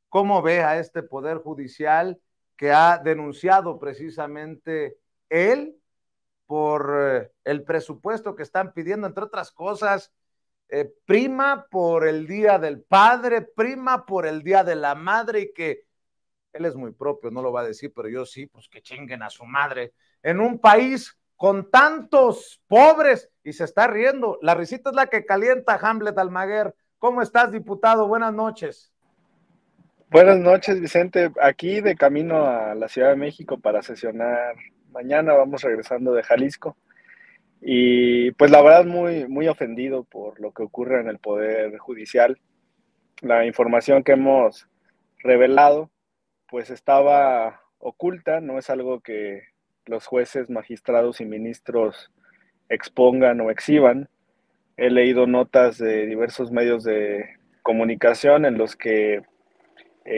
¿Cómo ve a este Poder Judicial que ha denunciado precisamente él por el presupuesto que están pidiendo, entre otras cosas, prima por el Día del Padre, prima por el Día de la Madre, y que él es muy propio, no lo va a decir, pero yo sí, pues que chinguen a su madre, en un país con tantos pobres, y se está riendo, la risita es la que calienta. Hamlet Almaguer, ¿cómo estás, diputado? Buenas noches. Buenas noches, Vicente. Aquí de camino a la Ciudad de México para sesionar mañana. Vamos regresando de Jalisco. Y pues la verdad muy ofendido por lo que ocurre en el Poder Judicial. La información que hemos revelado pues estaba oculta, no es algo que los jueces, magistrados y ministros expongan o exhiban. He leído notas de diversos medios de comunicación en los que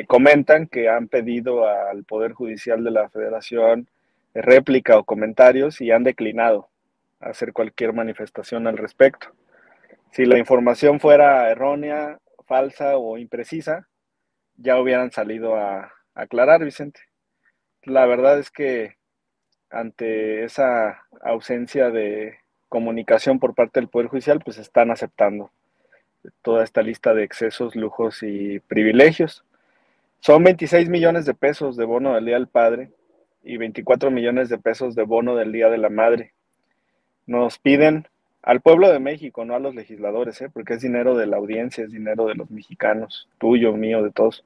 comentan que han pedido al Poder Judicial de la Federación réplica o comentarios y han declinado hacer cualquier manifestación al respecto. Si la información fuera errónea, falsa o imprecisa, ya hubieran salido a aclarar, Vicente. La verdad es que ante esa ausencia de comunicación por parte del Poder Judicial, pues están aceptando toda esta lista de excesos, lujos y privilegios. Son 26 millones de pesos de bono del Día del Padre y 24 millones de pesos de bono del Día de la Madre. Nos piden al pueblo de México, no a los legisladores, porque es dinero de la audiencia, es dinero de los mexicanos, tuyo, mío, de todos.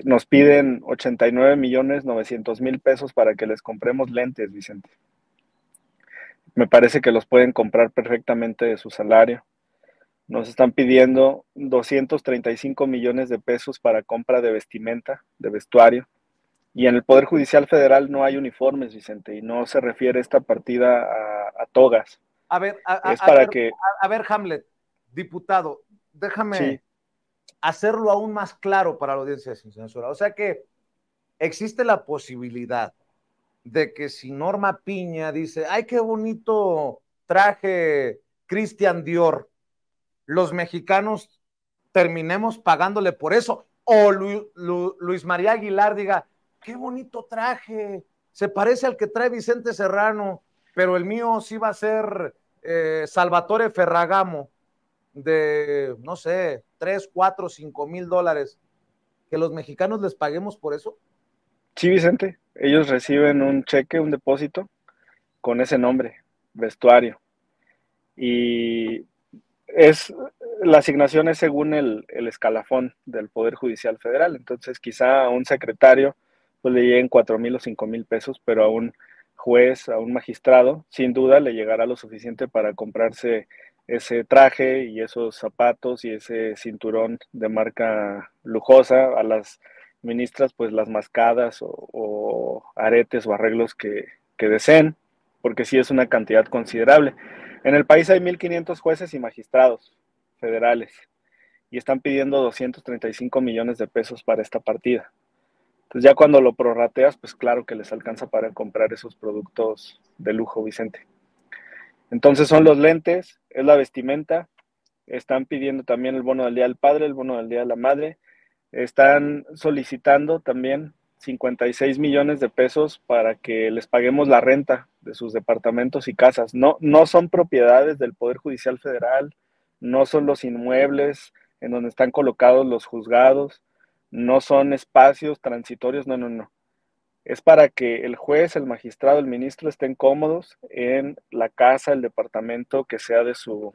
Nos piden 89 millones 900 mil pesos para que les compremos lentes, Vicente. Me parece que los pueden comprar perfectamente de su salario. Nos están pidiendo 235 millones de pesos para compra de vestimenta, de vestuario. Y en el Poder Judicial Federal no hay uniformes, Vicente, y no se refiere esta partida a togas. A ver, Es para ver, que, a ver, Hamlet, diputado, déjame sí, hacerlo aún más claro para la audiencia sin censura. O sea que existe la posibilidad de que si Norma Piña dice, ay, qué bonito traje Christian Dior, los mexicanos terminemos pagándole por eso. O Luis María Aguilar diga, qué bonito traje, se parece al que trae Vicente Serrano, pero el mío sí va a ser Salvatore Ferragamo, de, no sé, 3, 4, 5 mil dólares, que los mexicanos les paguemos por eso. sí, Vicente, ellos reciben un cheque, un depósito con ese nombre, vestuario. Y es, la asignación es según el escalafón del Poder Judicial Federal. Entonces, quizá a un secretario pues le lleguen 4,000 o 5,000 pesos, pero a un juez, a un magistrado, sin duda le llegará lo suficiente para comprarse ese traje y esos zapatos y ese cinturón de marca lujosa. A las ministras, pues las mascadas o aretes o arreglos que deseen, porque sí es una cantidad considerable. En el país hay 1,500 jueces y magistrados federales y están pidiendo 235 millones de pesos para esta partida. Entonces ya cuando lo prorrateas, pues claro que les alcanza para comprar esos productos de lujo, Vicente. Entonces son los lentes, es la vestimenta, están pidiendo también el bono del Día del Padre, el bono del Día de la Madre, están solicitando también 56 millones de pesos para que les paguemos la renta de sus departamentos y casas. No son propiedades del Poder Judicial Federal, no son los inmuebles en donde están colocados los juzgados, no son espacios transitorios, no. Es para que el juez, el magistrado, el ministro estén cómodos en la casa, el departamento que sea de su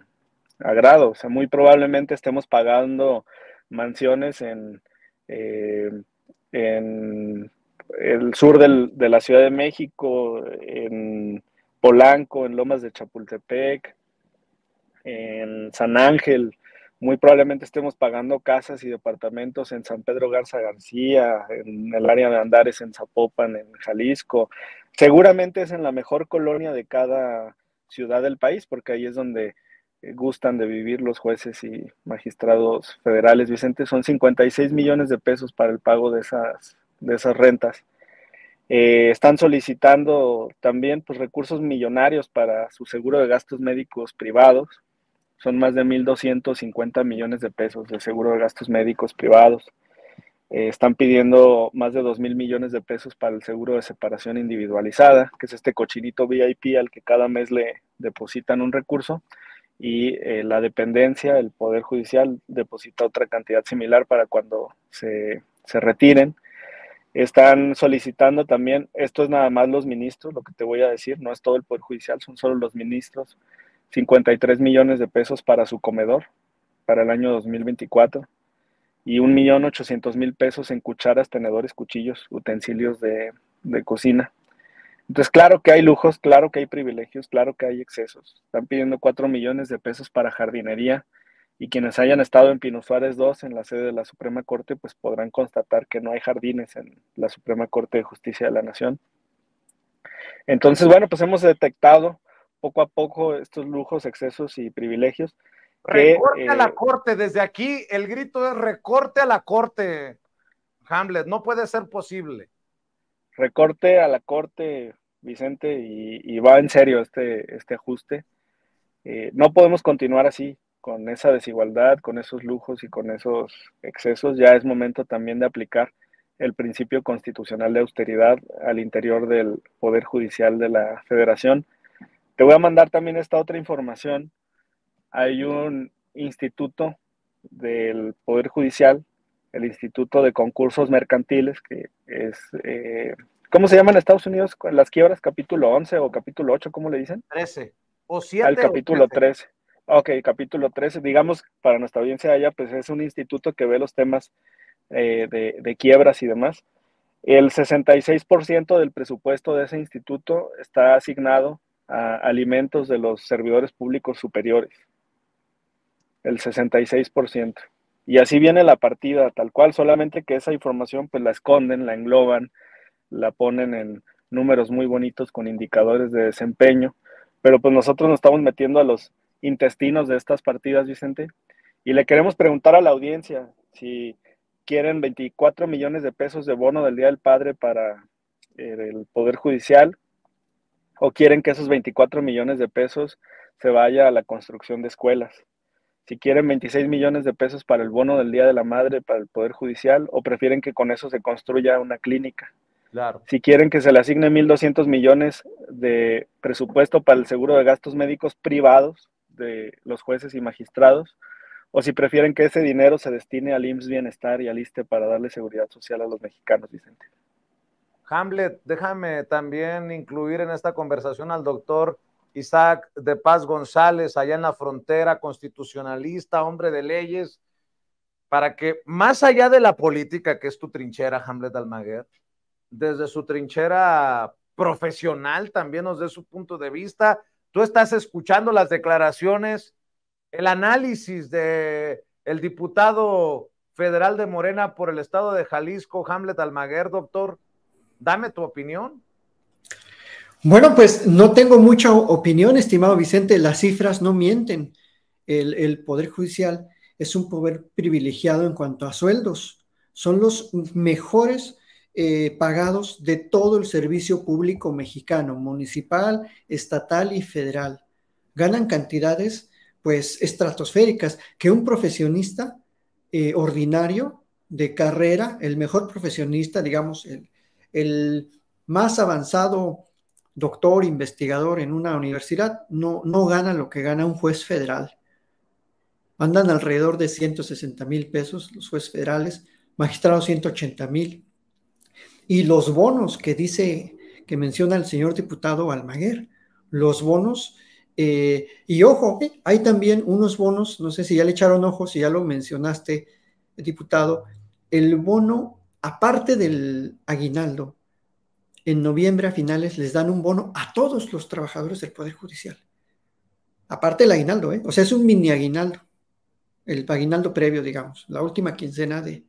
agrado. O sea, muy probablemente estemos pagando mansiones eh, en el sur de la Ciudad de México, en Polanco, en Lomas de Chapultepec, en San Ángel. Muy probablemente estemos pagando casas y departamentos en San Pedro Garza García, en el área de Andares, en Zapopan, en Jalisco. Seguramente es en la mejor colonia de cada ciudad del país, porque ahí es donde gustan de vivir los jueces y magistrados federales. Vicente, son 56 millones de pesos para el pago de esas rentas. Están solicitando también pues, recursos millonarios para su seguro de gastos médicos privados. Son más de 1,250 millones de pesos de seguro de gastos médicos privados. Están pidiendo más de 2,000 millones de pesos para el seguro de separación individualizada, que es este cochinito VIP al que cada mes le depositan un recurso, y la dependencia, el Poder Judicial, deposita otra cantidad similar para cuando se retiren. Están solicitando también, esto es nada más los ministros, lo que te voy a decir, no es todo el Poder Judicial, son solo los ministros, 53 millones de pesos para su comedor para el año 2024 y 1,800,000 pesos en cucharas, tenedores, cuchillos, utensilios de cocina. Entonces, claro que hay lujos, claro que hay privilegios, claro que hay excesos. Están pidiendo 4 millones de pesos para jardinería, y quienes hayan estado en Pino Suárez 2, en la sede de la Suprema Corte, pues podrán constatar que no hay jardines en la Suprema Corte de Justicia de la Nación. Entonces, bueno, pues hemos detectado poco a poco estos lujos, excesos y privilegios que Recorte a la corte, desde aquí el grito es recorte a la corte, Hamlet, no puede ser posible. recorte a la Corte, Vicente, y va en serio este ajuste. No podemos continuar así, con esa desigualdad, con esos lujos y con esos excesos. Ya es momento también de aplicar el principio constitucional de austeridad al interior del Poder Judicial de la Federación. Te voy a mandar también esta otra información. Hay un instituto del Poder Judicial, el Instituto de Concursos Mercantiles, que es, ¿cómo se llama en Estados Unidos? Las quiebras, capítulo 11 o capítulo 8, ¿cómo le dicen? 13, o Al 7 o capítulo 13. 13. Ok, capítulo 13, digamos, para nuestra audiencia allá, pues es un instituto que ve los temas de quiebras y demás. El 66% del presupuesto de ese instituto está asignado a alimentos de los servidores públicos superiores. El 66%. Y así viene la partida, tal cual, solamente que esa información pues la esconden, la engloban, la ponen en números muy bonitos con indicadores de desempeño, pero pues nosotros nos estamos metiendo a los intestinos de estas partidas, Vicente, y le queremos preguntar a la audiencia si quieren 24 millones de pesos de bono del Día del Padre para el Poder Judicial, o quieren que esos 24 millones de pesos se vaya a la construcción de escuelas. Si quieren 26 millones de pesos para el bono del Día de la Madre para el Poder Judicial, o prefieren que con eso se construya una clínica. Claro. Si quieren que se le asigne 1,200 millones de presupuesto para el seguro de gastos médicos privados de los jueces y magistrados, o si prefieren que ese dinero se destine al IMSS Bienestar y al ISSSTE para darle seguridad social a los mexicanos, Vicente. Hamlet, déjame también incluir en esta conversación al doctor Isaac de Paz González, allá en la frontera, constitucionalista, hombre de leyes, para que más allá de la política, que es tu trinchera, Hamlet Almaguer, desde su trinchera profesional también nos dé su punto de vista. Tú estás escuchando las declaraciones, el análisis de el diputado federal de Morena por el estado de Jalisco, Hamlet Almaguer, doctor. Dame tu opinión. Bueno, pues no tengo mucha opinión, estimado Vicente. Las cifras no mienten. El Poder Judicial es un poder privilegiado en cuanto a sueldos. Son los mejores pagados de todo el servicio público mexicano, municipal, estatal y federal. Ganan cantidades, pues, estratosféricas que un profesionista ordinario de carrera, el mejor profesionista, digamos, el más avanzado doctor, investigador en una universidad, no gana lo que gana un juez federal. Andan alrededor de 160,000 pesos los jueces federales, magistrados 180,000. Y los bonos que menciona el señor diputado Almaguer, los bonos, y ojo, hay también unos bonos, no sé si ya le echaron ojo, si ya lo mencionaste, diputado, el bono, aparte del aguinaldo, en noviembre a finales les dan un bono a todos los trabajadores del Poder Judicial. Aparte del aguinaldo, o sea, es un mini aguinaldo, el aguinaldo previo, digamos, la última quincena de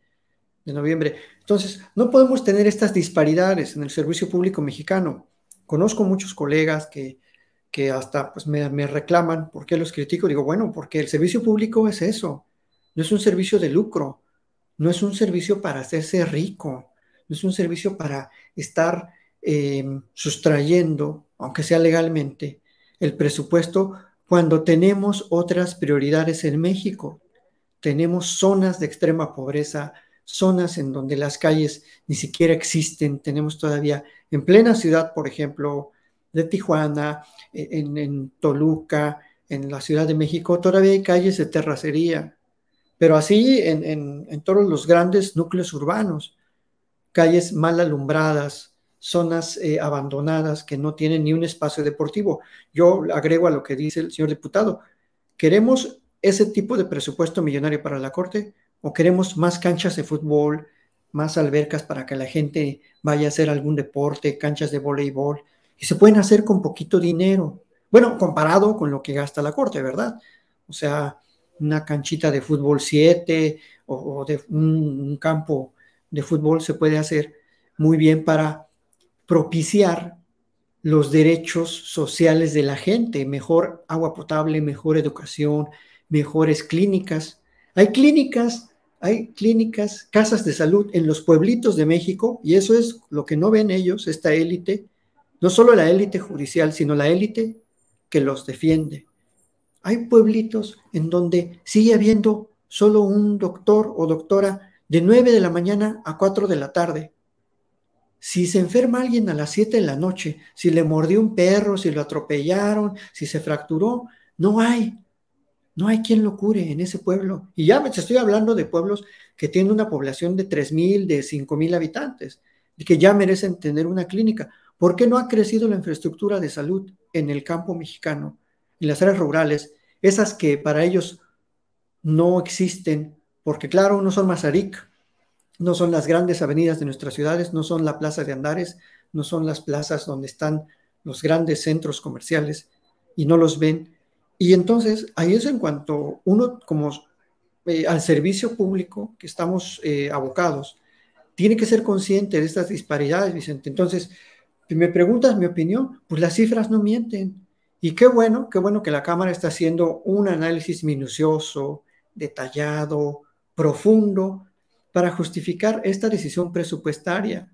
noviembre. Entonces, no podemos tener estas disparidades en el servicio público mexicano. Conozco muchos colegas que hasta pues, me reclaman por qué los critico. Digo, bueno, porque el servicio público es eso, no es un servicio de lucro, no es un servicio para hacerse rico, no es un servicio para estar sustrayendo, aunque sea legalmente, el presupuesto cuando tenemos otras prioridades en México. Tenemos zonas de extrema pobreza, zonas en donde las calles ni siquiera existen. Tenemos todavía en plena ciudad, por ejemplo, de Tijuana, en Toluca, en la Ciudad de México, todavía hay calles de terracería, pero así en todos los grandes núcleos urbanos, calles mal alumbradas, zonas abandonadas que no tienen ni un espacio deportivo. Yo agrego a lo que dice el señor diputado, ¿queremos ese tipo de presupuesto millonario para la Corte o queremos más canchas de fútbol, más albercas para que la gente vaya a hacer algún deporte, canchas de voleibol? Y se pueden hacer con poquito dinero. Bueno, comparado con lo que gasta la Corte, ¿verdad? O sea, una canchita de fútbol 7 o de un campo de fútbol se puede hacer muy bien para propiciar los derechos sociales de la gente, mejor agua potable, mejor educación, mejores clínicas. Hay clínicas, casas de salud en los pueblitos de México, y eso es lo que no ven ellos, esta élite, no solo la élite judicial, sino la élite que los defiende. Hay pueblitos en donde sigue habiendo solo un doctor o doctora de 9 de la mañana a 4 de la tarde. Si se enferma alguien a las 7 de la noche, si le mordió un perro, si lo atropellaron, si se fracturó, no hay quien lo cure en ese pueblo. Y ya te estoy hablando de pueblos que tienen una población de 3,000, de 5,000 habitantes, que ya merecen tener una clínica. ¿Por qué no ha crecido la infraestructura de salud en el campo mexicano, en las áreas rurales, esas que para ellos no existen? Porque claro, no son Mazarik, no son las grandes avenidas de nuestras ciudades, no son la plaza de Andares, no son las plazas donde están los grandes centros comerciales y no los ven. Y entonces ahí es en cuanto uno como al servicio público que estamos abocados, tiene que ser consciente de estas disparidades, Vicente. Entonces, si me preguntas mi opinión, pues las cifras no mienten. Y qué bueno que la Cámara está haciendo un análisis minucioso, detallado, profundo, para justificar esta decisión presupuestaria,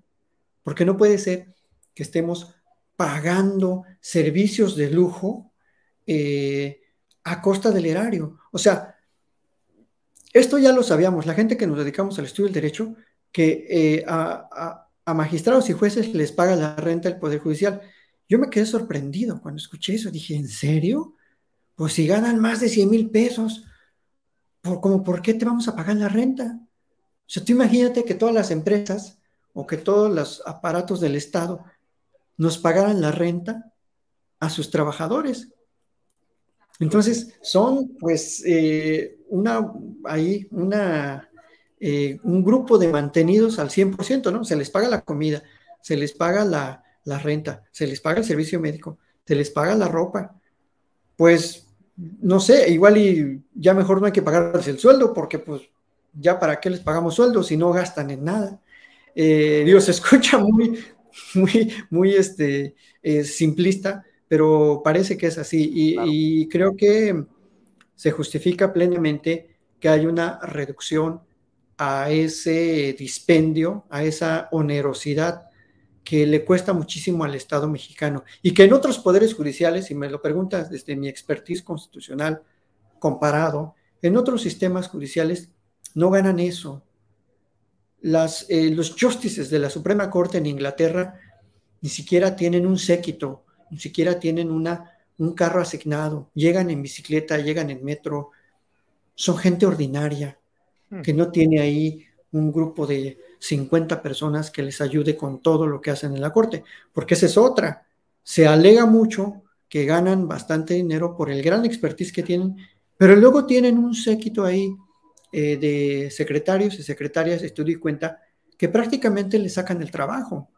porque no puede ser que estemos pagando servicios de lujo a costa del erario. O sea, esto ya lo sabíamos, la gente que nos dedicamos al estudio del derecho, que a magistrados y jueces les paga la renta el Poder Judicial. Yo me quedé sorprendido cuando escuché eso, dije, ¿en serio? Pues si ganan más de 100,000 pesos, ¿por qué te vamos a pagar la renta? O sea, tú imagínate que todas las empresas o que todos los aparatos del Estado nos pagaran la renta a sus trabajadores. Entonces, son pues un grupo de mantenidos al 100%, ¿no? Se les paga la comida, se les paga la renta, se les paga el servicio médico, se les paga la ropa. Pues, no sé, igual y ya mejor no hay que pagarles el sueldo porque pues ya para qué les pagamos sueldo si no gastan en nada. Se escucha muy simplista, pero parece que es así y creo que se justifica plenamente que hay una reducción a ese dispendio, a esa onerosidad que le cuesta muchísimo al Estado mexicano y que en otros poderes judiciales, si me lo preguntas desde mi expertise constitucional comparado, en otros sistemas judiciales no ganan eso. Los justices de la Suprema Corte en Inglaterra ni siquiera tienen un séquito, ni siquiera tienen un carro asignado, llegan en bicicleta, llegan en metro, son gente ordinaria, que no tiene ahí un grupo de 50 personas que les ayude con todo lo que hacen en la Corte, porque esa es otra. Se alega mucho que ganan bastante dinero por el gran expertise que tienen, pero luego tienen un séquito ahí de secretarios y secretarias, estudio y cuenta, que prácticamente le sacan el trabajo.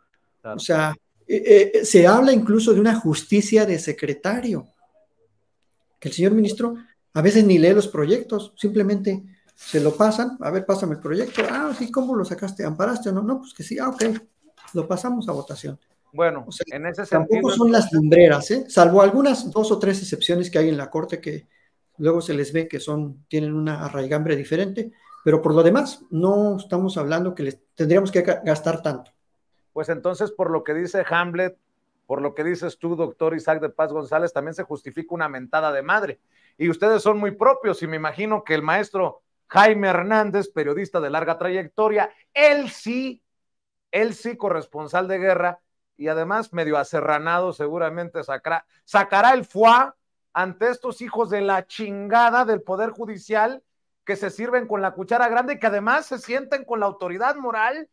Claro. O sea, se habla incluso de una justicia de secretario, que el señor ministro a veces ni lee los proyectos, simplemente se lo pasan, a ver, pásame el proyecto, sí, ¿cómo lo sacaste? ¿Amparaste o no? No, pues que sí, ok, lo pasamos a votación. Bueno, o sea, en ese sentido... Tampoco son las lumbreras, salvo algunas 2 o 3 excepciones que hay en la Corte que luego se les ve que tienen una arraigambre diferente, pero por lo demás no estamos hablando que les tendríamos que gastar tanto. Pues entonces, por lo que dice Hamlet, por lo que dices tú, doctor Isaac de Paz González, también se justifica una mentada de madre. Y ustedes son muy propios, y me imagino que el maestro Jaime Hernández, periodista de larga trayectoria, él sí corresponsal de guerra, y además medio aserranado, seguramente sacará el foie ante estos hijos de la chingada del Poder Judicial que se sirven con la cuchara grande y que además se sienten con la autoridad moral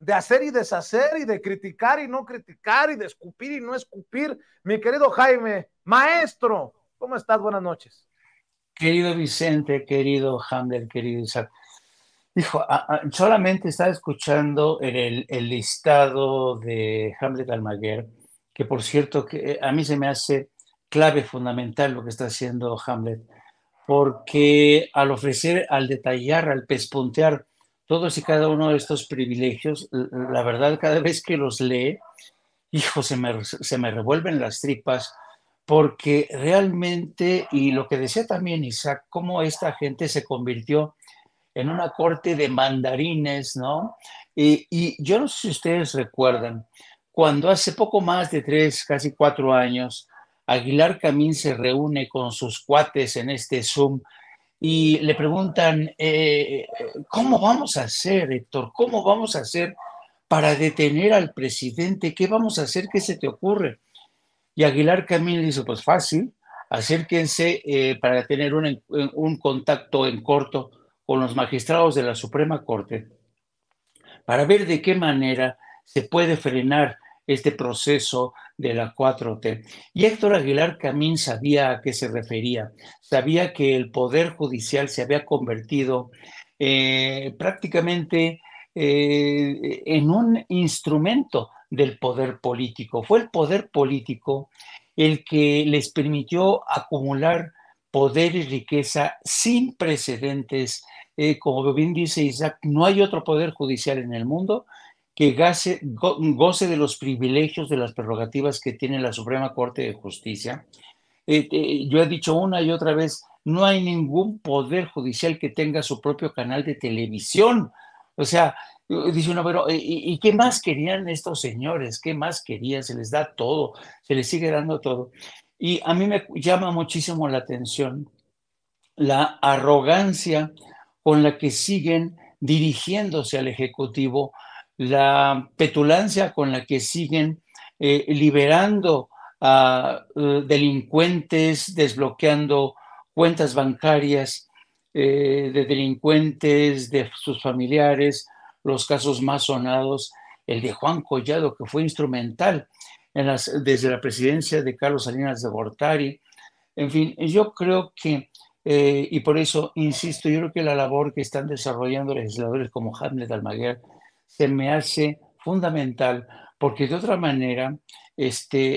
de hacer y deshacer y de criticar y no criticar y de escupir y no escupir. Mi querido Jaime, maestro, ¿cómo estás? Buenas noches. Querido Vicente, querido Hamlet, querido Isaac. Hijo, solamente estaba escuchando el listado de Hamlet Almaguer, que por cierto, que a mí se me hace clave fundamental lo que está haciendo Hamlet, porque al ofrecer, al detallar, al pespuntear todos y cada uno de estos privilegios, la verdad, cada vez que los lee, hijo, se me revuelven las tripas, porque realmente, y lo que decía también Isaac, cómo esta gente se convirtió en una corte de mandarines, ¿no? Y yo no sé si ustedes recuerdan, cuando hace poco más de 3, casi 4 años, Aguilar Camín se reúne con sus cuates en este Zoom y le preguntan, ¿cómo vamos a hacer, Héctor? ¿Cómo vamos a hacer para detener al presidente? ¿Qué vamos a hacer? ¿Qué se te ocurre? Y Aguilar Camín le dice, pues fácil, acérquense para tener un contacto en corto con los magistrados de la Suprema Corte para ver de qué manera se puede frenar este proceso de la 4T. Y Héctor Aguilar Camín sabía a qué se refería, sabía que el Poder Judicial se había convertido prácticamente en un instrumento del poder político. Fue el poder político el que les permitió acumular poder y riqueza sin precedentes. Como bien dice Isaac, no hay otro poder judicial en el mundo que goce de los privilegios, de las prerrogativas que tiene la Suprema Corte de Justicia. Yo he dicho una y otra vez, no hay ningún poder judicial que tenga su propio canal de televisión. O sea, dice uno, pero ¿y qué más querían estos señores? ¿Qué más querían? Se les da todo, se les sigue dando todo. Y a mí me llama muchísimo la atención la arrogancia con la que siguen dirigiéndose al Ejecutivo, la petulancia con la que siguen liberando a delincuentes, desbloqueando cuentas bancarias de delincuentes, de sus familiares, los casos más sonados, el de Juan Collado, que fue instrumental desde la presidencia de Carlos Salinas de Gortari. En fin, yo creo que y por eso, insisto, yo creo que la labor que están desarrollando legisladores como Hamlet Almaguer se me hace fundamental, porque de otra manera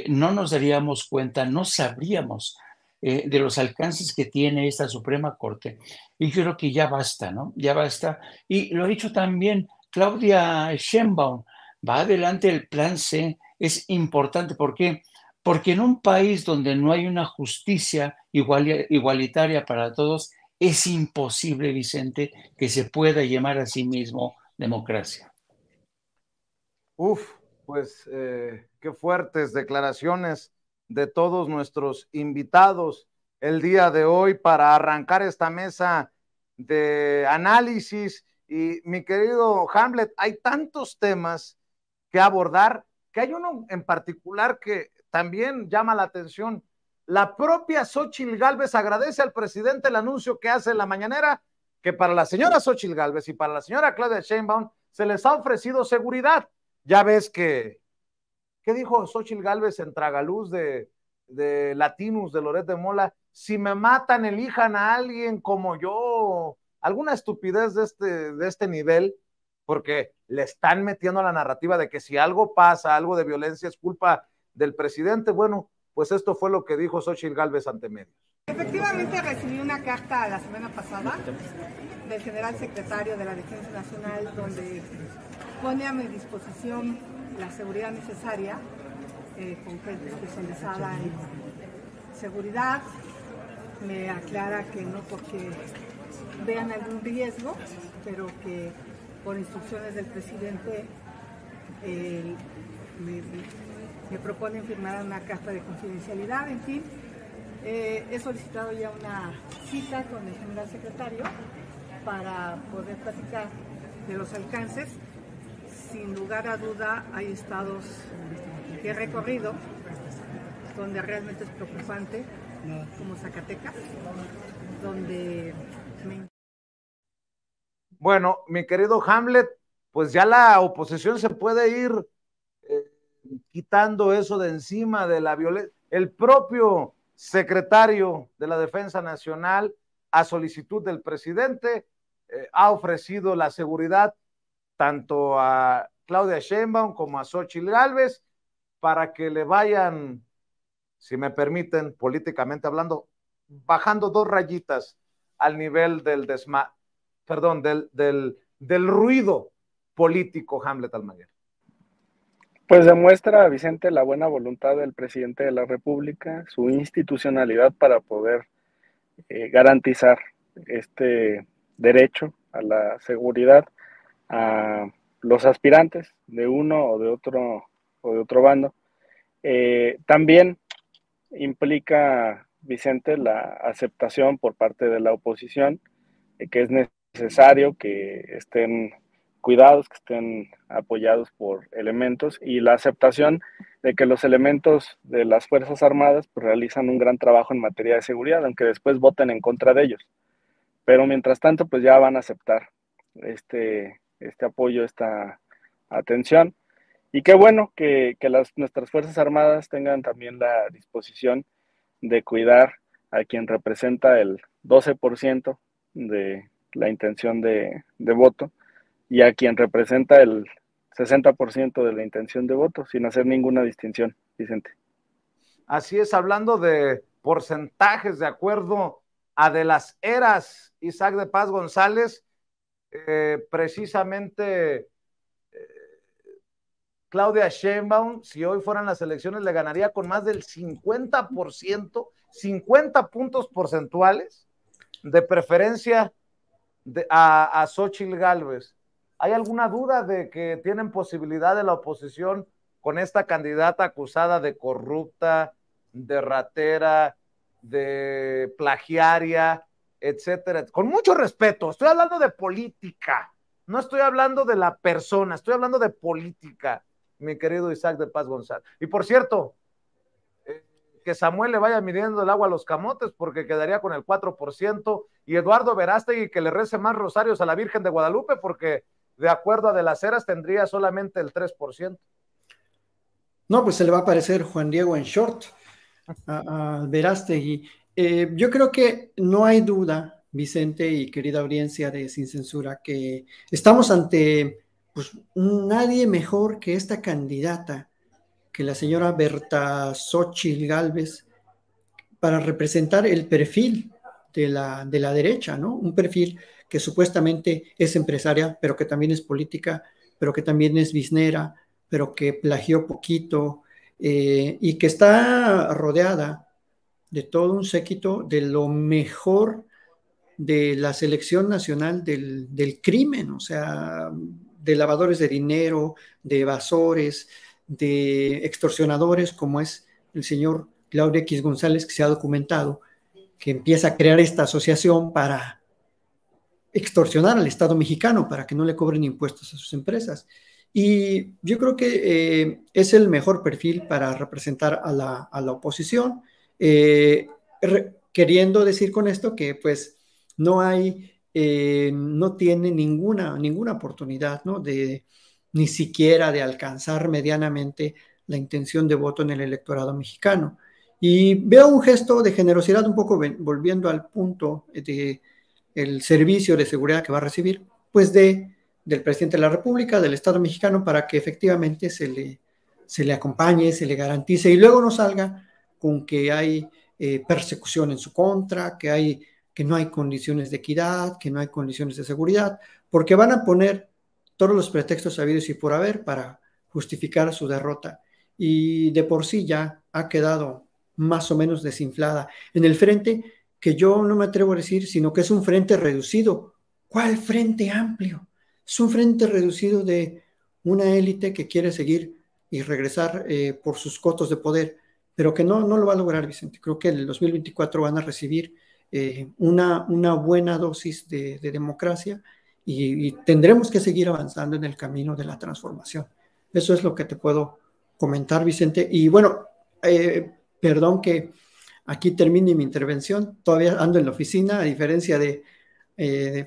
no nos daríamos cuenta, no sabríamos de los alcances que tiene esta Suprema Corte. Y yo creo que ya basta, ¿no? Ya basta. Y lo ha dicho también Claudia Sheinbaum, va adelante el plan C, es importante. ¿Por qué? Porque en un país donde no hay una justicia igualitaria para todos, es imposible, Vicente, que se pueda llamar a sí mismo democracia. Pues qué fuertes declaraciones de todos nuestros invitados el día de hoy para arrancar esta mesa de análisis. Y mi querido Hamlet, hay tantos temas que abordar, que hay uno en particular que también llama la atención. La propia Xóchitl Gálvez agradece al presidente el anuncio que hace en la mañanera, que para la señora Xóchitl Gálvez y para la señora Claudia Sheinbaum se les ha ofrecido seguridad. Ya ves que, ¿qué dijo Xóchitl Gálvez en Tragaluz de Latinus, de Loret de Mola? Si me matan, elijan a alguien como yo. Alguna estupidez de este nivel, porque le están metiendo la narrativa de que si algo pasa, algo de violencia, es culpa del presidente. Bueno, pues esto fue lo que dijo Xóchitl Gálvez ante medios. Efectivamente recibí una carta la semana pasada del general secretario de la Defensa Nacional donde pone a mi disposición la seguridad necesaria con gente especializada en seguridad. Me aclara que no porque vean algún riesgo, pero que por instrucciones del presidente me proponen firmar una carta de confidencialidad. En fin, he solicitado ya una cita con el general secretario para poder platicar de los alcances. Sin lugar a duda hay estados que he recorrido donde realmente es preocupante, como Zacatecas, donde Bueno, mi querido Hamlet, pues ya la oposición se puede ir quitando eso de encima de la violencia. El propio secretario de la Defensa Nacional, a solicitud del presidente, ha ofrecido la seguridad tanto a Claudia Sheinbaum como a Xóchitl Gálvez para que le vayan, si me permiten, políticamente hablando, bajando 2 rayitas al nivel del del ruido político, Hamlet Almaguer. Pues demuestra, Vicente, la buena voluntad del presidente de la República, su institucionalidad para poder garantizar este derecho a la seguridad a los aspirantes de uno o de otro bando. También implica, Vicente, la aceptación por parte de la oposición de que es necesario que estén cuidados, que estén apoyados por elementos, y la aceptación de que los elementos de las Fuerzas Armadas pues, realizan un gran trabajo en materia de seguridad, aunque después voten en contra de ellos. Pero mientras tanto, pues ya van a aceptar este apoyo, esta atención. Y qué bueno que nuestras Fuerzas Armadas tengan también la disposición de cuidar a quien representa el 12% de la intención de voto y a quien representa el 60% de la intención de voto, sin hacer ninguna distinción, Vicente. Así es, hablando de porcentajes de acuerdo a de las eras, Isaac de Paz González, precisamente Claudia Sheinbaum, si hoy fueran las elecciones, le ganaría con más del 50%, 50 puntos porcentuales de preferencia a Xóchitl Gálvez. ¿Hay alguna duda de que tienen posibilidad de la oposición con esta candidata acusada de corrupta, de ratera, de plagiaria, etcétera? Con mucho respeto, estoy hablando de política, no estoy hablando de la persona, estoy hablando de política, mi querido Isaac de Paz González. Y por cierto, que Samuel le vaya midiendo el agua a los camotes porque quedaría con el 4%, y Eduardo Verástegui que le rece más rosarios a la Virgen de Guadalupe porque de acuerdo a de las Heras tendría solamente el 3%. No, pues se le va a aparecer Juan Diego en short a Verástegui. Yo creo que no hay duda, Vicente y querida audiencia de Sin Censura, que estamos ante pues, nadie mejor que esta candidata, que la señora Berta Xóchitl Gálvez, para representar el perfil de la derecha, ¿no? Un perfil que supuestamente es empresaria, pero que también es política, pero que también es biznera, pero que plagió poquito, y que está rodeada de todo un séquito de lo mejor de la selección nacional del crimen, o sea, de lavadores de dinero, de evasores, de extorsionadores, como es el señor Claudio X González, que se ha documentado, que empieza a crear esta asociación para extorsionar al Estado mexicano, para que no le cobren impuestos a sus empresas. Y yo creo que es el mejor perfil para representar a la oposición, queriendo decir con esto que pues no tiene ninguna oportunidad, ¿no? Ni siquiera de alcanzar medianamente la intención de voto en el electorado mexicano. Y veo un gesto de generosidad, un poco volviendo al punto del servicio de seguridad que va a recibir, pues del presidente de la República, del Estado mexicano, para que efectivamente se le acompañe, se le garantice, y luego no salga con que hay persecución en su contra, que no hay condiciones de equidad, que no hay condiciones de seguridad, porque van a poner todos los pretextos habidos y por haber para justificar su derrota. Y de por sí ya ha quedado más o menos desinflada en el frente, que yo no me atrevo a decir, sino que es un frente reducido. ¿Cuál frente amplio? Es un frente reducido de una élite que quiere seguir y regresar por sus cotos de poder, pero que no lo va a lograr, Vicente. Creo que en el 2024 van a recibir una buena dosis de democracia y tendremos que seguir avanzando en el camino de la transformación. Eso es lo que te puedo comentar, Vicente. Y bueno, perdón que aquí termine mi intervención. Todavía ando en la oficina, a diferencia de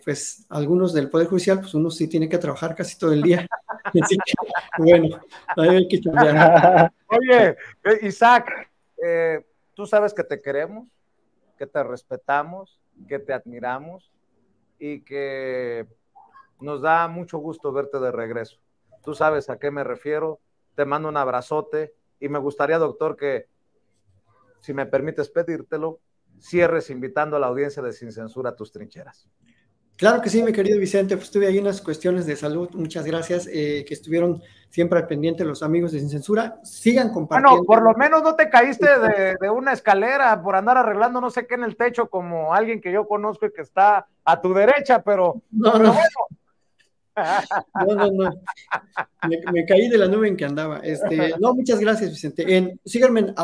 pues algunos del Poder Judicial, pues uno sí tiene que trabajar casi todo el día. Así que, bueno, hay que cambiar. Oye, Isaac, tú sabes que te queremos, que te respetamos, que te admiramos y que nos da mucho gusto verte de regreso. Tú sabes a qué me refiero. Te mando un abrazote y me gustaría, doctor, que, si me permites pedírtelo, cierres invitando a la audiencia de Sin Censura a tus trincheras. Claro que sí, mi querido Vicente, pues tuve ahí unas cuestiones de salud, muchas gracias, que estuvieron siempre al pendiente los amigos de Sin Censura, sigan compartiendo. Bueno, por lo menos no te caíste de una escalera por andar arreglando no sé qué en el techo como alguien que yo conozco y que está a tu derecha, pero No. bueno. No. Me caí de la nube en que andaba. No, muchas gracias, Vicente. Síganme en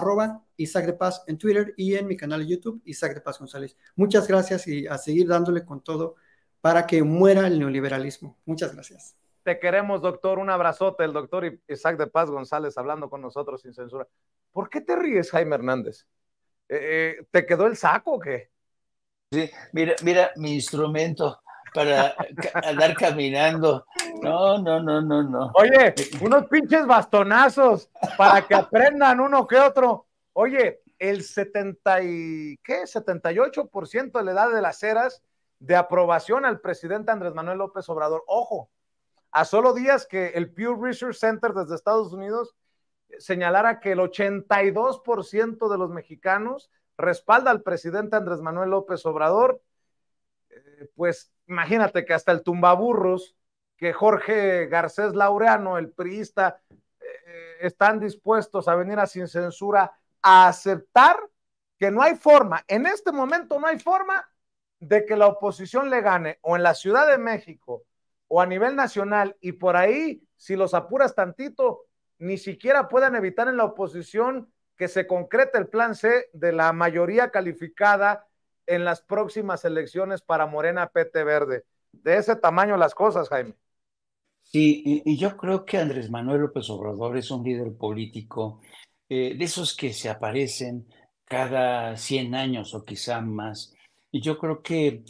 @Isaac de Paz en Twitter y en mi canal de YouTube, Isaac de Paz González. Muchas gracias y a seguir dándole con todo para que muera el neoliberalismo. Muchas gracias. Te queremos, doctor. Un abrazote. El doctor Isaac de Paz González hablando con nosotros sin censura. ¿Por qué te ríes, Jaime Hernández? ¿Te quedó el saco o qué? Sí, mira mi instrumento para andar caminando. No. Oye, unos pinches bastonazos para que aprendan uno que otro. Oye, el 78% de la edad de las eras de aprobación al presidente Andrés Manuel López Obrador. Ojo, a solo días que el Pew Research Center desde Estados Unidos señalara que el 82% de los mexicanos respalda al presidente Andrés Manuel López Obrador, pues imagínate que hasta el tumbaburros, que Jorge Garcés Laureano, el priista, están dispuestos a venir a Sin Censura a aceptar que no hay forma, en este momento no hay forma de que la oposición le gane o en la Ciudad de México o a nivel nacional, y por ahí, si los apuras tantito, ni siquiera puedan evitar en la oposición que se concrete el plan C de la mayoría calificada en las próximas elecciones para Morena PT Verde. De ese tamaño las cosas, Jaime. Sí, y yo creo que Andrés Manuel López Obrador es un líder político de esos que se aparecen cada 100 años o quizá más. Y yo creo que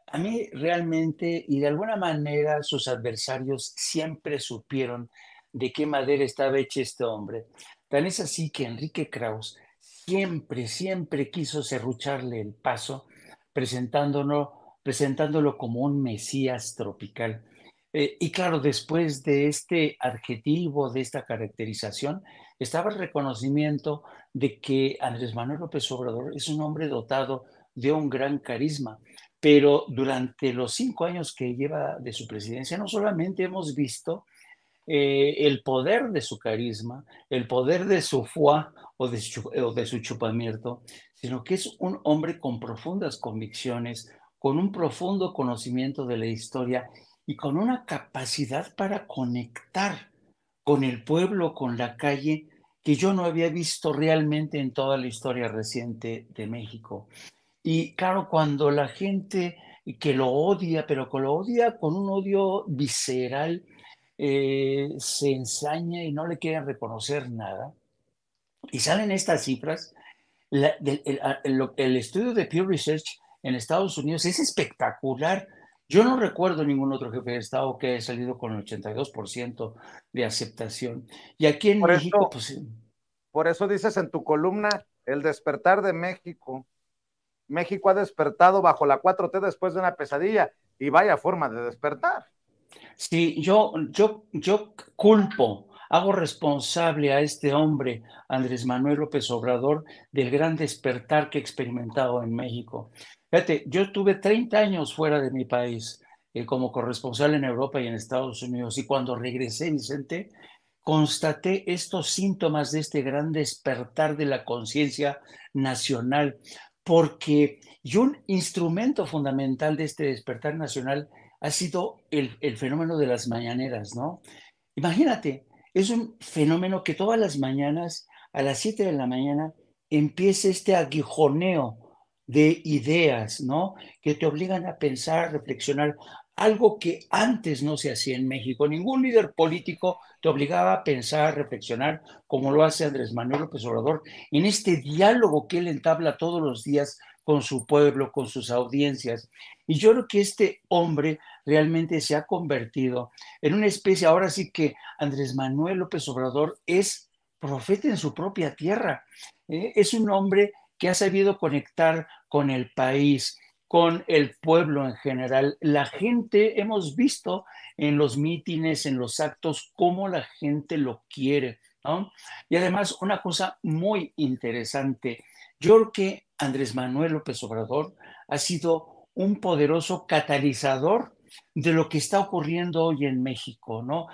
a mí realmente, y de alguna manera, sus adversarios siempre supieron de qué madera estaba hecho este hombre. Tan es así que Enrique Krauss siempre quiso serrucharle el paso, presentándolo como un mesías tropical. Y claro, después de este adjetivo, de esta caracterización, estaba el reconocimiento de que Andrés Manuel López Obrador es un hombre dotado de un gran carisma. Pero durante los 5 años que lleva de su presidencia, no solamente hemos visto el poder de su carisma, el poder de su foie o de su chupamiento, sino que es un hombre con profundas convicciones, con un profundo conocimiento de la historia y con una capacidad para conectar con el pueblo, con la calle, que yo no había visto realmente en toda la historia reciente de México. Y claro, cuando la gente que lo odia, pero que lo odia con un odio visceral, se ensaña y no le quieren reconocer nada, y salen estas cifras, el estudio de Pew Research en Estados Unidos es espectacular. Yo no recuerdo ningún otro jefe de Estado que haya salido con el 82% de aceptación. Y aquí en México, pues... Por eso dices en tu columna, el despertar de México. México ha despertado bajo la 4T después de una pesadilla, y vaya forma de despertar. Sí, yo hago responsable a este hombre, Andrés Manuel López Obrador, del gran despertar que he experimentado en México. Fíjate, yo tuve 30 años fuera de mi país como corresponsal en Europa y en Estados Unidos, y cuando regresé, Vicente, constaté estos síntomas de este gran despertar de la conciencia nacional, porque un instrumento fundamental de este despertar nacional ha sido el fenómeno de las mañaneras, ¿no? Imagínate, es un fenómeno que todas las mañanas, a las 7 de la mañana, empieza este aguijoneo de ideas, ¿no? Que te obligan a pensar, a reflexionar, algo que antes no se hacía en México. Ningún líder político te obligaba a pensar, a reflexionar, como lo hace Andrés Manuel López Obrador, en este diálogo que él entabla todos los días con su pueblo, con sus audiencias. Y yo creo que este hombre realmente se ha convertido en una especie, ahora sí que Andrés Manuel López Obrador es profeta en su propia tierra. Es un hombre que ha sabido conectar con el país, con el pueblo en general. La gente, hemos visto en los mítines, en los actos, cómo la gente lo quiere, ¿no? Y además, una cosa muy interesante, yo creo que Andrés Manuel López Obrador ha sido un poderoso catalizador de lo que está ocurriendo hoy en México, ¿no?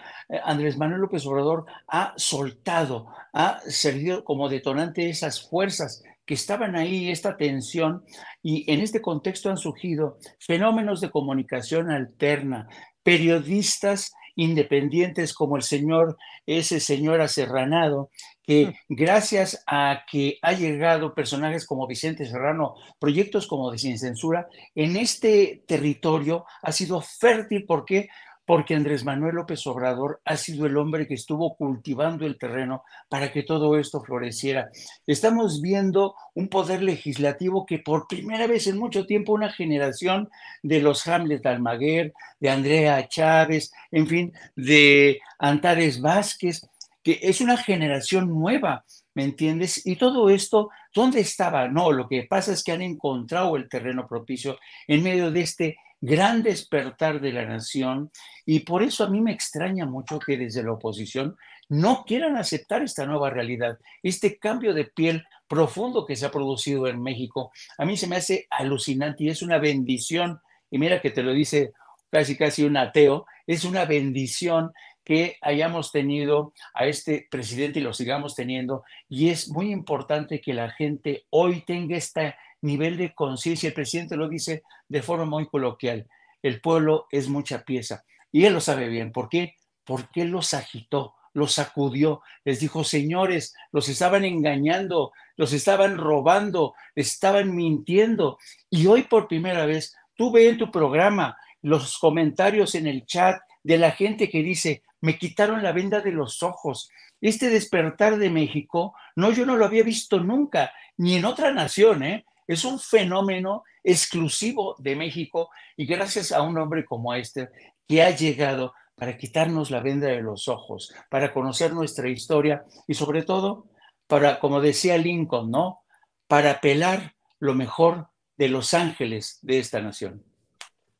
Andrés Manuel López Obrador ha soltado, ha servido como detonante de esas fuerzas que estaban ahí, esta tensión, y en este contexto han surgido fenómenos de comunicación alterna, periodistas independientes como ese señor aserranado, que gracias a que ha llegado personajes como Vicente Serrano, proyectos como de Sin Censura, en este territorio ha sido fértil. ¿Por qué? Porque Andrés Manuel López Obrador ha sido el hombre que estuvo cultivando el terreno para que todo esto floreciera. Estamos viendo un poder legislativo que por primera vez en mucho tiempo una generación de los Hamlet Almaguer, de Andrea Chávez, en fin, de Antares Vázquez, que es una generación nueva, ¿me entiendes? Y todo esto, ¿dónde estaba? No, lo que pasa es que han encontrado el terreno propicio en medio de este gran despertar de la nación, y por eso a mí me extraña mucho que desde la oposición no quieran aceptar esta nueva realidad, este cambio de piel profundo que se ha producido en México. A mí se me hace alucinante y es una bendición, y mira que te lo dice casi casi un ateo, es una bendición que hayamos tenido a este presidente y lo sigamos teniendo, y es muy importante que la gente hoy tenga este nivel de conciencia. El presidente lo dice de forma muy coloquial: el pueblo es mucha pieza, y él lo sabe bien. ¿Por qué? Porque él los agitó, los sacudió, les dijo: señores, los estaban engañando, los estaban robando, estaban mintiendo. Y hoy por primera vez tú ve en tu programa los comentarios en el chat de la gente que dice: me quitaron la venda de los ojos. Este despertar de México, no, yo no lo había visto nunca, ni en otra nación, ¿eh? Es un fenómeno exclusivo de México, y gracias a un hombre como este que ha llegado para quitarnos la venda de los ojos, para conocer nuestra historia y sobre todo para, como decía Lincoln, ¿no? Para pelar lo mejor de los ángeles de esta nación.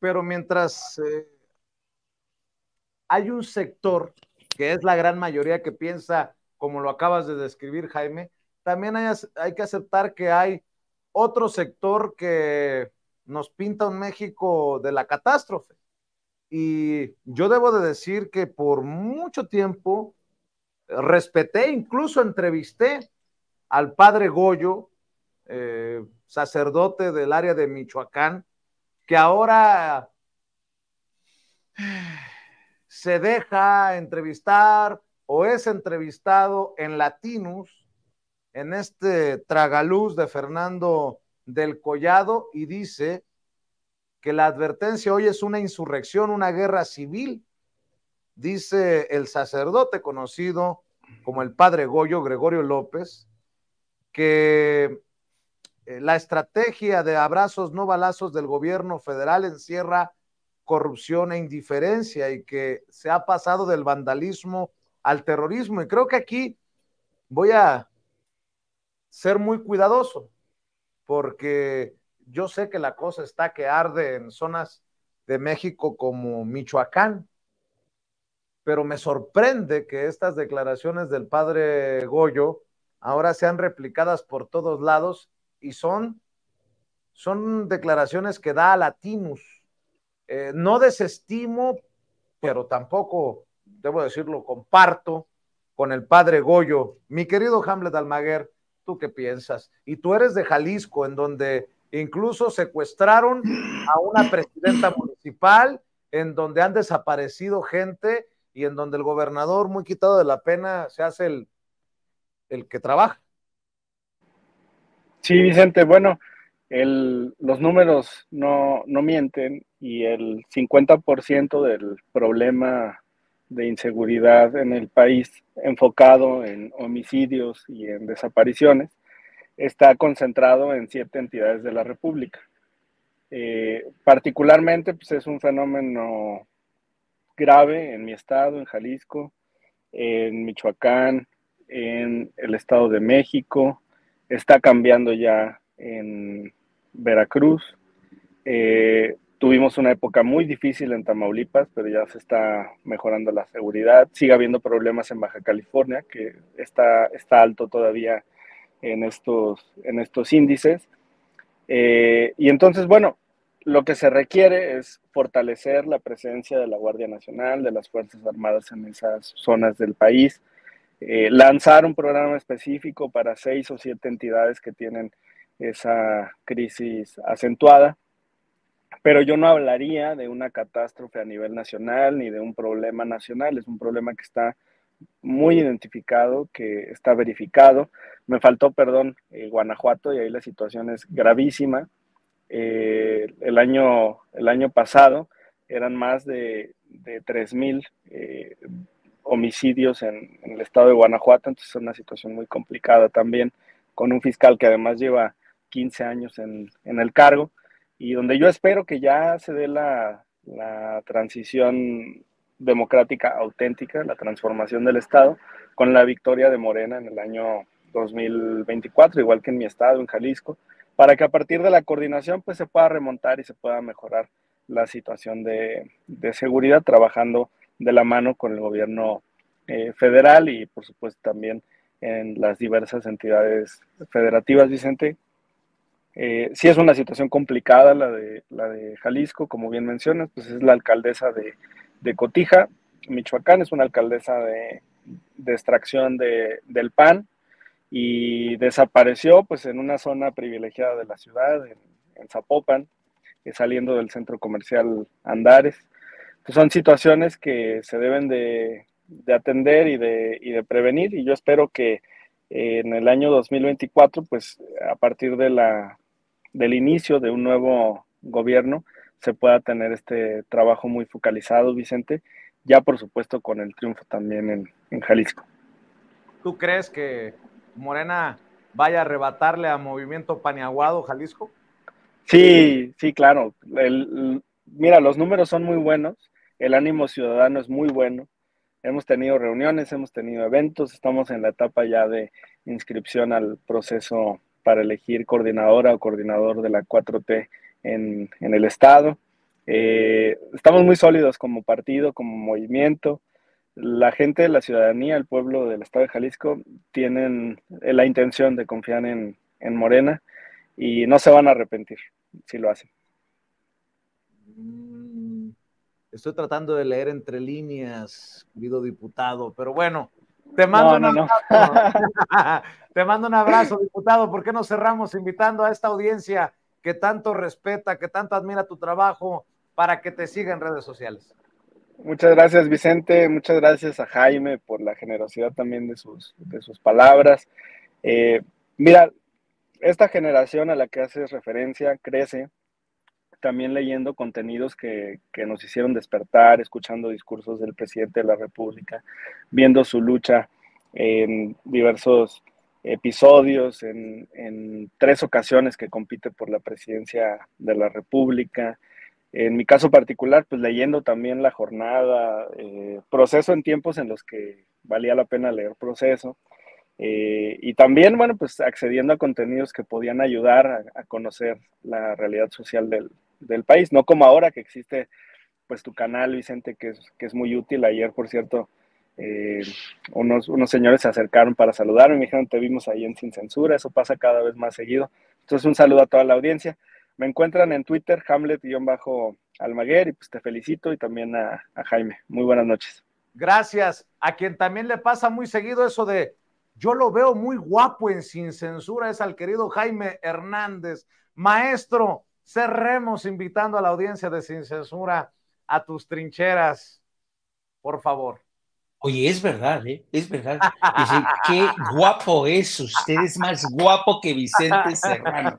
Pero mientras hay un sector que es la gran mayoría que piensa como lo acabas de describir, Jaime, también hay que aceptar que hay otro sector que nos pinta un México de la catástrofe. Y yo debo de decir que por mucho tiempo respeté, incluso entrevisté al padre Goyo, sacerdote del área de Michoacán, que ahora se deja entrevistar o es entrevistado en Latinus, en este tragaluz de Fernando del Collado, y dice que la advertencia hoy es una insurrección, una guerra civil. Dice el sacerdote conocido como el padre Goyo, Gregorio López, que la estrategia de abrazos no balazos del gobierno federal encierra corrupción e indiferencia y que se ha pasado del vandalismo al terrorismo. Y creo que aquí voy a ser muy cuidadoso, porque yo sé que la cosa está que arde en zonas de México como Michoacán, pero me sorprende que estas declaraciones del padre Goyo ahora sean replicadas por todos lados y son declaraciones que da a Latinus. No desestimo, pero tampoco, debo decirlo, comparto con el padre Goyo. Mi querido Hamlet Almaguer, ¿tú qué piensas? Y tú eres de Jalisco, en donde incluso secuestraron a una presidenta municipal, en donde han desaparecido gente y en donde el gobernador, muy quitado de la pena, se hace el que trabaja. Sí, Vicente, bueno, los números no mienten y el 50% del problema de inseguridad en el país enfocado en homicidios y en desapariciones está concentrado en 7 entidades de la República. Particularmente, pues es un fenómeno grave en mi estado, en Jalisco, en Michoacán, en el Estado de México, está cambiando ya en Veracruz. Tuvimos una época muy difícil en Tamaulipas, pero ya se está mejorando la seguridad. Sigue habiendo problemas en Baja California, que está alto todavía en estos índices. Y entonces, bueno, lo que se requiere es fortalecer la presencia de la Guardia Nacional, de las Fuerzas Armadas en esas zonas del país, lanzar un programa específico para 6 o 7 entidades que tienen esa crisis acentuada, pero yo no hablaría de una catástrofe a nivel nacional ni de un problema nacional, es un problema que está muy identificado, que está verificado. Me faltó, perdón, Guanajuato, y ahí la situación es gravísima. El año pasado eran más de 3,000 homicidios en el estado de Guanajuato, entonces es una situación muy complicada también, con un fiscal que además lleva 15 años en el cargo, y donde yo espero que ya se dé la transición democrática auténtica, la transformación del Estado, con la victoria de Morena en el año 2024, igual que en mi estado, en Jalisco, para que a partir de la coordinación pues se pueda remontar y se pueda mejorar la situación de seguridad, trabajando de la mano con el gobierno federal y por supuesto también en las diversas entidades federativas, Vicente. Sí es una situación complicada la de Jalisco, como bien mencionas, pues es la alcaldesa de Cotija, Michoacán, es una alcaldesa de extracción del PAN, y desapareció pues en una zona privilegiada de la ciudad, en Zapopan, saliendo del centro comercial Andares. Pues son situaciones que se deben de atender y de prevenir, y yo espero que en el año 2024, pues a partir del inicio de un nuevo gobierno, se pueda tener este trabajo muy focalizado, Vicente, ya por supuesto con el triunfo también en Jalisco. ¿Tú crees que Morena vaya a arrebatarle a Movimiento Paniaguado Jalisco? Sí, sí, claro. Mira, los números son muy buenos, el ánimo ciudadano es muy bueno. Hemos tenido reuniones, hemos tenido eventos, estamos en la etapa ya de inscripción al proceso para elegir coordinadora o coordinador de la 4T en el Estado. Estamos muy sólidos como partido, como movimiento. La gente, la ciudadanía, el pueblo del Estado de Jalisco tienen la intención de confiar en Morena y no se van a arrepentir si lo hacen. Estoy tratando de leer entre líneas, querido diputado, pero bueno, te mando un abrazo. Te mando un abrazo, diputado. ¿Por qué no cerramos invitando a esta audiencia que tanto respeta, que tanto admira tu trabajo, para que te siga en redes sociales? Muchas gracias, Vicente. Muchas gracias a Jaime por la generosidad también de sus palabras. Mira, esta generación a la que haces referencia crece también leyendo contenidos que nos hicieron despertar, escuchando discursos del presidente de la República, viendo su lucha en diversos episodios, en 3 ocasiones que compite por la presidencia de la República. En mi caso particular, pues leyendo también La Jornada, Proceso, en tiempos en los que valía la pena leer Proceso. Y también, bueno, pues accediendo a contenidos que podían ayudar a conocer la realidad social del país, no como ahora que existe pues tu canal, Vicente, que es muy útil. Ayer, por cierto, unos señores se acercaron para saludarme, me dijeron, te vimos ahí en Sin Censura, eso pasa cada vez más seguido. Entonces un saludo a toda la audiencia. Me encuentran en Twitter, Hamlet-Almaguer, y pues te felicito, y también a Jaime. Muy buenas noches. Gracias. A quien también le pasa muy seguido eso de yo lo veo muy guapo en Sin Censura es al querido Jaime Hernández. Maestro, cerremos invitando a la audiencia de Sin Censura a tus trincheras, por favor. Oye, es verdad, ¿eh? Es verdad. Dice, qué guapo es usted, es más guapo que Vicente Serrano.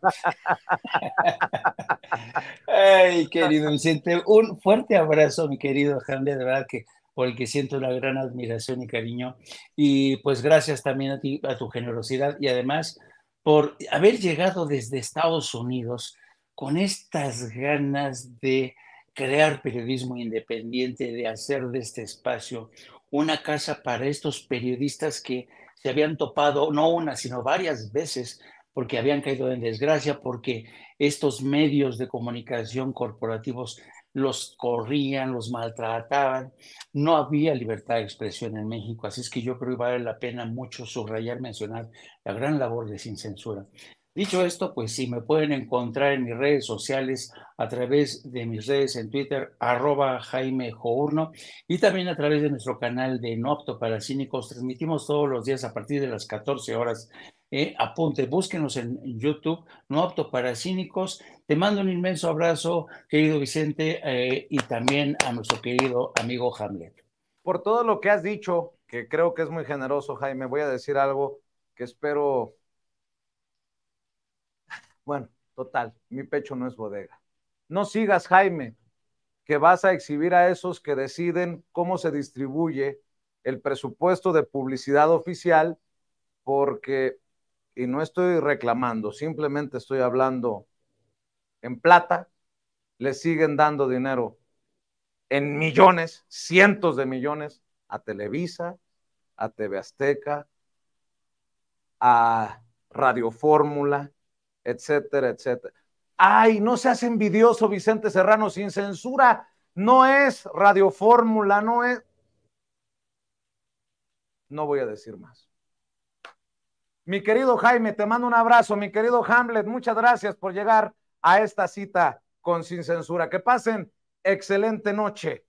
Ay, querido Vicente, un fuerte abrazo, mi querido Hamlet, de verdad que por el que siento una gran admiración y cariño. Y pues gracias también a ti, a tu generosidad y además por haber llegado desde Estados Unidos con estas ganas de crear periodismo independiente, de hacer de este espacio una casa para estos periodistas que se habían topado no una, sino varias veces porque habían caído en desgracia, porque estos medios de comunicación corporativos los corrían, los maltrataban. No había libertad de expresión en México, así es que yo creo que vale la pena mucho subrayar, mencionar la gran labor de Sin Censura. Dicho esto, pues sí, me pueden encontrar en mis redes sociales a través de mis redes en Twitter, @Jaime Journo, y también a través de nuestro canal de No Apto para Cínicos. Transmitimos todos los días a partir de las 14 horas. Apunte, búsquenos en YouTube, No Apto para Cínicos. Te mando un inmenso abrazo, querido Vicente, y también a nuestro querido amigo Hamlet. Por todo lo que has dicho, que creo que es muy generoso, Jaime, voy a decir algo que espero. Bueno, total, mi pecho no es bodega. No sigas, Jaime, que vas a exhibir a esos que deciden cómo se distribuye el presupuesto de publicidad oficial, porque, y no estoy reclamando, simplemente estoy hablando en plata, le siguen dando dinero en millones, cientos de millones, a Televisa, a TV Azteca, a Radio Fórmula, etcétera, etcétera. Ay, no seas envidioso, Vicente Serrano, Sin Censura no es Radio Fórmula, no es. No voy a decir más. Mi querido Jaime, te mando un abrazo. Mi querido Hamlet, muchas gracias por llegar a esta cita con Sin Censura. Que pasen excelente noche.